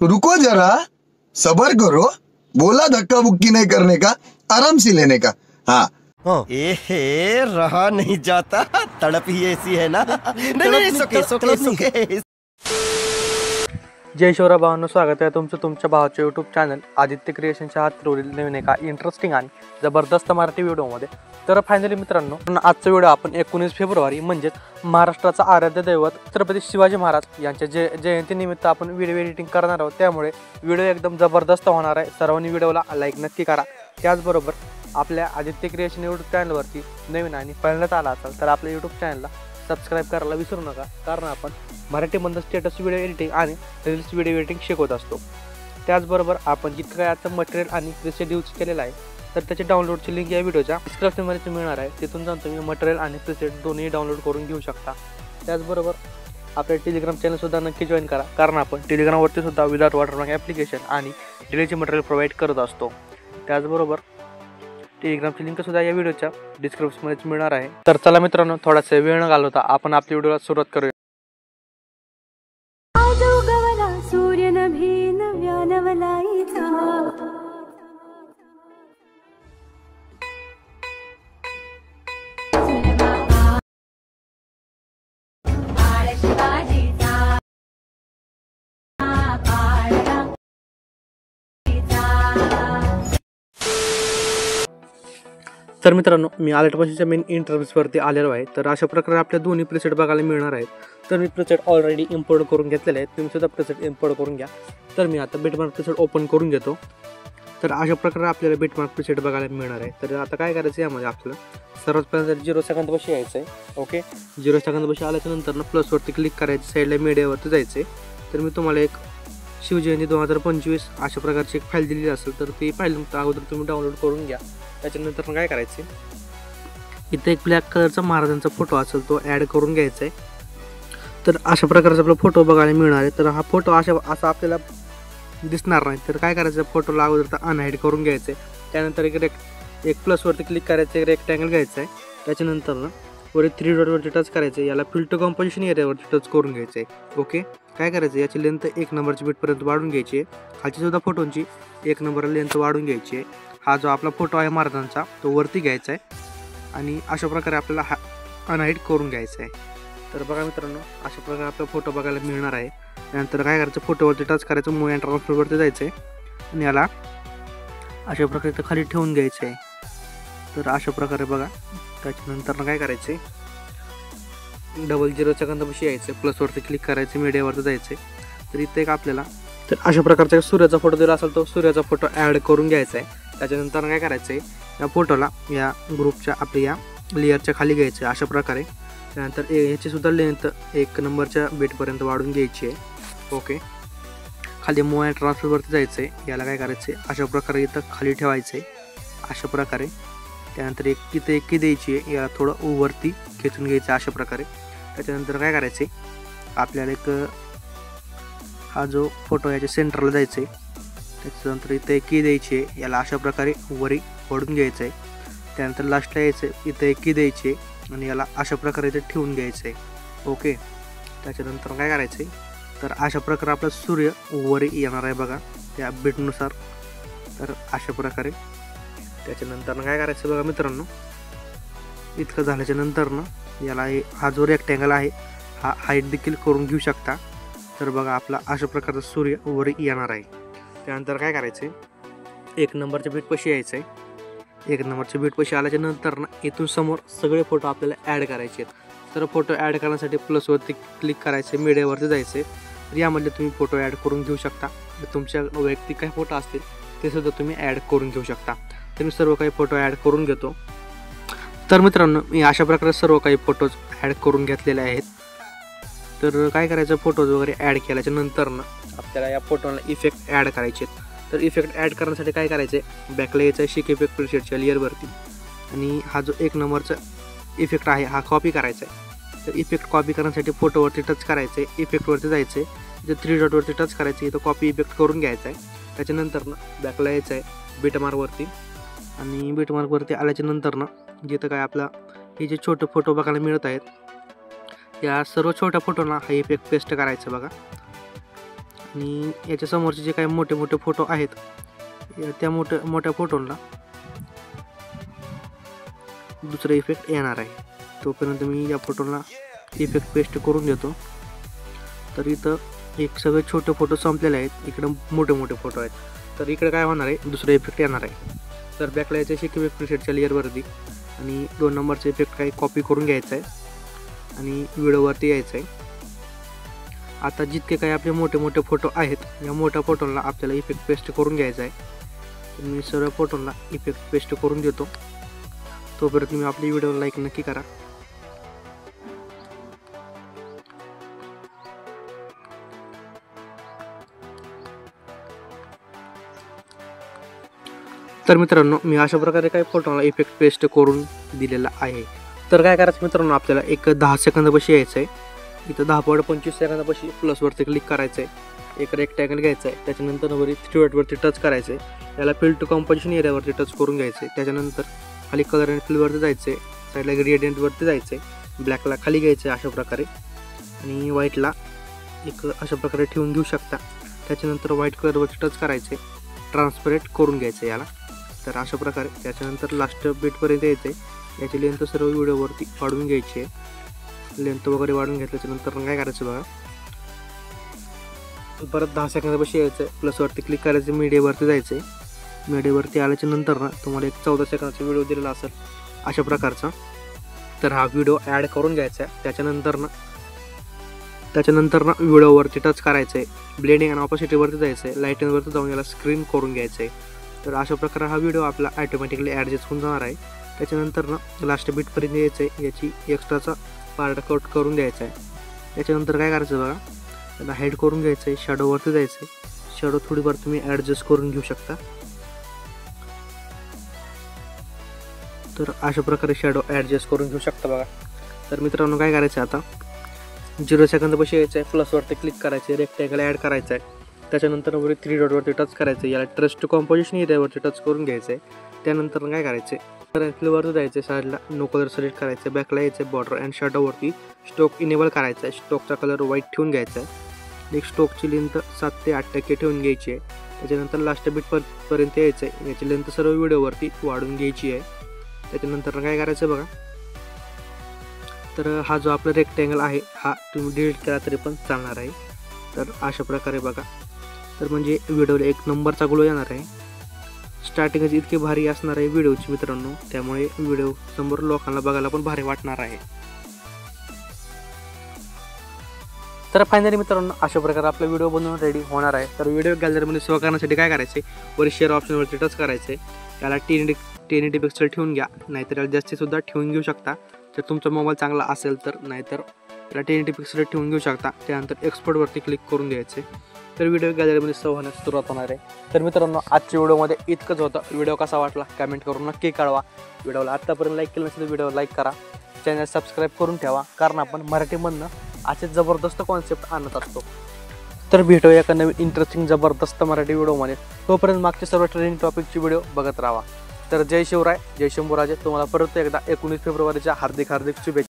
रुको जरा, सबर करो, बोला धक्का बुक्की नहीं करने का, आराम से लेने का। हाँ ए रहा नहीं जाता, तड़प ही ऐसी है ना। नहीं, सुके। जय शिवराय भावांनो, स्वागत आहे तुमच्या भावाच्या यूट्यूब चॅनल आदित्य क्रिएशनच्या हातवरील नवीन एका इंटरेस्टिंग आणि जबरदस्त मराठी व्हिडिओमध्ये। तर फायनली मित्रांनो, आजचा व्हिडिओ आपण 19 फेब्रुवारी म्हणजेच महाराष्ट्राचा आराध्य दैवत छत्रपती शिवाजी महाराज यांच्या जयंतीनिमित्त आपण व्हिडिओ एडिटिंग करणार आहोत। त्यामुळे व्हिडिओ एकदम जबरदस्त होणार आहे। सर्वांनी व्हिडिओला लाईक नक्की करा। त्याचबरोबर आपल्या आदित्य क्रिएशन यूट्यूब चॅनलवरती नवीन आणि पहिल्यांदाच आला असाल तर आपल्या यूट्यूब चॅनलला सबस्क्राईब करायला विसरू नका, कारण आपण मराठीमध्ये स्टेटस व्हिडिओ एडिटिंग आणि रील्स व्हिडिओ एडिटिंग शिकवत असतो। त्याचबरोबर आपण जितकं काय आता मटेरियल आणि प्रीसेट यूज केलेलं आहे तर त्याची डाउनलोडची लिंक या व्हिडिओच्या डिस्क्रिप्शनमध्ये मिळणार आहे। तिथून जाऊन तुम्ही मटेरियल आणि प्रीसेट दोन्ही डाउनलोड करून घेऊ शकता। त्याचबरोबर आपल्या टेलिग्राम चॅनलसुद्धा नक्की जॉईन करा, कारण आपण टेलिग्रामवरती सुद्धा विदाउट वॉटरमार्क ॲप्लिकेशन आणि डिलीटचे मटेरियल प्रोव्हाइड करत असतो। त्याचबरोबर टेलिग्रामची लिंक सुद्धा या व्हिडिओच्या डिस्क्रिप्शनमध्ये मिळणार आहे। तर चला मित्रांनो, थोडासा वेळ न घालवता आपण आपल्या व्हिडिओला सुरुवात करूया। सूर्य नभीन व्यानवलाईचा तर मित्रांनो, मी आलेटपाशीच्या मेन इंटरव्ह्यूवरती आलेलो आहे। तर अशा प्रकारे आपल्या दोन्ही प्रीसेट बघायला मिळणार आहेत। तर मी प्रीसेट ऑलरेडी इम्पोर्ट करून घेतलेले आहेत, तुम्ही सुद्धा प्रीसेट इम्पोर्ट करून घ्या। तर मी आता बिटमार्क प्रीसेट ओपन करून घेतो। तर अशा प्रकारे आपल्याला बिटमार्क प्रीसेट बघायला मिळणार आहे। तर आता काय करायचं यामध्ये आपल्याला सर्वात पहिल्यांदा 0 सेकंदापाशी यायचं आहे। ओके, 0 सेकंदापाशी आल्याच्या नंतर प्लसवरती क्लिक करायचं, साईडला मीडियावरती जायचं आहे। तर मी तुम्हाला एक शिवजयंती 2025 अशा प्रकारची एक फाईल दिलेली असेल तर ती फाईल अगोदर तुम्ही डाउनलोड करून घ्या। त्याच्यानंतर काय करायचे, इथे एक ब्लॅक कलरचा महाराजांचा फोटो असेल तो ॲड करून घ्यायचा आहे। तर अशा प्रकारचा आपला फोटो बघायला मिळणार आहे। तर हा फोटो असा आपल्याला दिसणार नाही, तर काय करायचं, फोटोला अगोदर तर अनहाईड करून घ्यायचं आहे। त्यानंतर एक प्लसवरती क्लिक करायचं, एक रेक्टँगल घ्यायचं आहे। त्याच्यानंतर वरती 3 डॉटवरती टच करायचं, याला फिल्टर कॉम्पोजिशन एरियावरती टच करून घ्यायचं आहे। ओके, काय करायचं, याची लेंथ 1 नंबरची बीटपर्यंत वाढून घ्यायची आहे। खालची सुद्धा फोटोंची 1 नंबरला लेंथ वाढून घ्यायची आहे। हा जो आपला फोटो आहे महाराजांचा तो वरती घ्यायचा आहे आणि अशा प्रकारे आपल्याला हा अनहाईड करून घ्यायचा आहे। तर बघा मित्रांनो, अशा प्रकारे आपला फोटो बघायला मिळणार आहे। त्यानंतर काय करायचं, फोटोवरती टच करायचं, मूव अँड ट्रान्सफरवरती जायचं आहे आणि याला अशा प्रकारे खाली ठेवून घ्यायचं आहे। तर अशा प्रकारे बघा, त्याच्यानंतर काय करायचं, 0 सेकंदापाशी यायचं, प्लसवरती क्लिक करायचं, मीडियावरती जायचं आहे। तर इथे एक आपल्याला तर अशा प्रकारचा सूर्याचा फोटो दिला असेल तो सूर्याचा फोटो ॲड करून घ्यायचा आहे। त्याच्यानंतर काय करायचं आहे, या फोटोला या ग्रुपच्या आपल्या या लेअरच्या खाली घ्यायचं आहे अशा प्रकारे। त्यानंतर याचीसुद्धा लेंथ 1 नंबरच्या बीटपर्यंत वाढून घ्यायची आहे। ओके, खाली मूव अँड ट्रान्सफरवरती जायचं आहे, याला काय करायचं आहे, अशा प्रकारे इथं खाली ठेवायचं आहे अशा प्रकारे। त्यानंतर इथं एक की द्यायची आहे, याला थोडं वरती खेचून घ्यायचं अशा प्रकारे। त्याच्यानंतर काय करायचं आहे, आपल्याला एक हा जो फोटो याच्या सेंटरला जायचं आहे। त्याच्यानंतर इथं एक की द्यायची आहे, याला अशा प्रकारे वरी ओढून घ्यायचं आहे। त्यानंतर लास्टला यायचं आहे, इथं एक की द्यायची आहे आणि याला अशा प्रकारे इथे ठेवून घ्यायचं आहे। ओके, त्याच्यानंतर काय करायचं आहे, तर अशा प्रकारे आपला सूर्य वरी येणार आहे बघा त्या बीटनुसार। तर अशा प्रकारे त्याच्यानंतर काय करायचं बघा मित्रांनो, इतकं झाल्याच्या नंतर याला हा जो रेक्टँगल आहे हा हाईट देखील करून घेऊ शकता। तर बघा आपला अशा प्रकारचा सूर्य वरी येणार आहे। त्यानंतर काय करायचं, 1 नंबरच्या बीटपाशी यायचं आहे। 1 नंबरच्या बीटपाशी आल्याच्या नंतर इथून समोर सगळे फोटो आपल्याला ॲड करायचे आहेत। तर फोटो ॲड करण्यासाठी प्लसवरती क्लिक करायचे, मीडियावरती जायचे। तर यामध्ये तुम्ही फोटो ॲड करून घेऊ शकता। तुमच्या वैयक्तिक काही फोटो असतील ते सुद्धा तुम्ही ॲड करून घेऊ शकता। तर मी सर्व काही फोटो ॲड करून घेतो। तर मित्रांनो, मी अशा प्रकारे सर्व काही फोटोज ॲड करून घेतलेले आहेत। तर काय करायचं, फोटोज वगैरे ॲड केल्याच्या नंतर आपल्याला या फोटोला इफेक्ट ॲड करायचे आहेत। तर इफेक्ट ॲड करण्यासाठी काय करायचं आहे, बॅकला यायचं आहे शिक इफेक्ट प्रीसेटच्या लेअरवरती आणि हा जो 1 नंबरचा इफेक्ट आहे हा कॉपी करायचा आहे। तर इफेक्ट कॉपी करण्यासाठी फोटोवरती टच करायचं आहे, इफेक्टवरती जायचं आहे, इथं 3 डॉटवरती टच करायचं आहे, इथं कॉपी इफेक्ट करून घ्यायचा आहे। त्याच्यानंतर बॅकला यायचं आहे बीटमार्कवरती आणि बीटमार्कवरती आल्याच्या नंतर जिथं काय आपला हे जे छोटे फोटो बघायला मिळत आहेत, या सर्व छोट्या फोटोना हा इफेक्ट पेस्ट करायचं बघा आणि याच्या समोरचे जे काही मोठे मोठे फोटो आहेत त्या मोठ्या फोटोला दुसरा इफेक्ट येणार आहे. तोपर्यंत मी या फोटोला इफेक्ट पेस्ट करून देतो. तर इथं एक सगळे छोटे फोटो संपलेले आहेत, इकडं मोठे मोठे फोटो आहेत. तर इकडे काय होणार आहे, दुसरा इफेक्ट येणार आहे. तर बॅकला यायचं शिकवे प्रीसेटच्या लेअरवरती आणि 2 नंबरचा इफेक्ट काही कॉपी करून घ्यायचा आहे आणि व्हिडिओवरती यायचं आहे. आता जितके काही आपले मोठे मोठे फोटो आहेत या मोठ्या फोटोला आपल्याला इफेक्ट पेस्ट करून घ्यायचा आहे. तर मी सर्व फोटोला इफेक्ट पेस्ट करून देतो. तोपर्यंत तुम्ही आपली व्हिडिओ लाईक नक्की करा. तर मित्रांनो मी अशा प्रकारे काही फोटोला इफेक्ट पेस्ट करून दिलेला आहे. तर काय करायचं मित्रांनो, आपल्याला एक 10 सेकंदापाशी यायचं आहे. इथं 10.25 सेकंदापाशी प्लसवरती क्लिक करायचं आहे. एक रेक्टँगल घ्यायचं आहे, त्याच्यानंतर वरी 3 डॉटवरती टच करायचं आहे. याला फिल टू कॉम्पोजिशन एरियावरती टच करून घ्यायचं आहे. त्याच्यानंतर खाली कलर अँड फिलवरती जायचं आहे, साईडला ग्रेडियंटवरती जायचं आहे, ब्लॅकला खाली घ्यायचं आहे अशा प्रकारे आणि व्हाईटला एक अशा प्रकारे ठेवून घेऊ शकता. त्याच्यानंतर व्हाईट कलरवरती टच करायचे, ट्रान्सपरेट करून घ्यायचं याला. तर अशा प्रकारे त्याच्यानंतर लास्ट बीटपर्यंत यायचं आहे. याची लेंथ सर्व व्हिडिओवरती वाढवून घ्यायची आहे. लेंथ वगैरे वाढवून घेतल्याच्यानंतर काय करायचं बघा, परत 10 सेकंदापाशी यायचं आहे, प्लसवरती क्लिक करायचं, मीडियावरती जायचं आहे. मीडियावरती आल्याच्या नंतर ना तुम्हाला एक 14 सेकंदाचा व्हिडिओ दिलेला असेल अशा प्रकारचा. तर हा व्हिडिओ ॲड करून घ्यायचा आहे. त्याच्यानंतर ना व्हिडिओवरती टच करायचं आहे, ब्लेंडिंग आणि ऑपोसिटीवरती जायचं आहे, लाईटिंगवरती जाऊन याला स्क्रीन करून घ्यायचं आहे. तर अशा प्रकारे हा व्हिडिओ आपला ॲटोमॅटिकली ॲडजस्ट होऊन जाणार आहे. त्याच्यानंतर ना लास्ट बीटपर्यंत यायचं आहे, याची एक्स्ट्राचा पार्ट कट करून द्यायचा आहे. त्याच्यानंतर काय करायचं बघा, त्याला हाईड करून घ्यायचं आहे, शॅडोवरती जायचं आहे. शॅडो थोडीफार तुम्ही ॲडजस्ट करून घेऊ शकता. तर अशा प्रकारे शॅडो ॲडजस्ट करून घेऊ शकता बघा. तर मित्रांनो काय करायचं आता, 0 सेकंदापाशी यायचं आहे, प्लसवरती क्लिक करायचं आहे, रेक्टँगल ॲड करायचं आहे. त्याच्यानंतर वरी 3 डॉटवरती टच करायचं आहे, याला ट्रस्ट कॉम्पोजिशन एरियावरती टच करून घ्यायचं आहे. त्यानंतर काय करायचं आहे, तर फिलवरती जायचं आहे, साईडला नो कलर सिलेक्ट करायचं आहे, बॅकला यायचं आहे, बॉर्डर अँड शॅडोवरती स्टोक इनेबल करायचा आहे. स्टोकचा कलर व्हाईट ठेवून घ्यायचा आहे. एक स्टोकची लेंथ 7 ते 8% ठेवून घ्यायची आहे. त्याच्यानंतर लास्ट बीटपर्यंत यायचं आहे, याची लेंथ सर्व व्हिडिओवरती वाढून घ्यायची आहे. त्याच्यानंतर काय करायचं बघा, तर हा जो आपला रेक्टँगल आहे हा तुम्ही डिलीट केला तरी पण चालणार आहे. तर अशा प्रकारे बघा, तर म्हणजे व्हिडिओला एक नंबरचा ग्लो येणार आहे. स्टार्टिंगच इतकी भारी असणार आहे व्हिडिओची मित्रांनो, त्यामुळे व्हिडिओ समोर लोकांना बघायला पण भारी वाटणार आहे. तर फायनली मित्रांनो अशा प्रकारे आपला व्हिडिओ बनवून रेडी होणार आहे. तर व्हिडिओ गॅलरीमध्ये सेव्ह करण्यासाठी काय करायचे, वर शेअर ऑप्शनवरती टच करायचे, याला 1080 पिक्सल ठेवून घ्या, नाहीतर याला जास्तीसुद्धा ठेवून घेऊ शकता जर तुमचा मोबाईल चांगला असेल तर, नाहीतर याला 1080 पिक्सल ठेवून घेऊ शकता. त्यानंतर एक्सपोर्टवरती क्लिक करून घ्यायचे. तर व्हिडिओ गॅलरीमध्ये सेव्ह होण्यास सुरुवात होणार आहे. तर मित्रांनो आजच्या व्हिडिओमध्ये इतकंच होतं. व्हिडिओ कसा वाटला कमेंट करून नक्की कळवा. व्हिडिओला आत्तापर्यंत लाईक केलं नसेल तर व्हिडिओ लाईक करा, चॅनल सबस्क्राईब करून ठेवा, कारण आपण मराठीमधनं असे जबरदस्त कॉन्सेप्ट आणत असतो. तर भेटूया एका नवीन इंटरेस्टिंग जबरदस्त मराठी व्हिडिओमध्ये. तोपर्यंत मागचे सर्व ट्रेनिंग टॉपिकची व्हिडिओ बघत राहा. तर जय शिवराय, जय शंभूराजे. तुम्हाला परत एकदा 19 फेब्रुवारीच्या हार्दिक शुभेच्छा.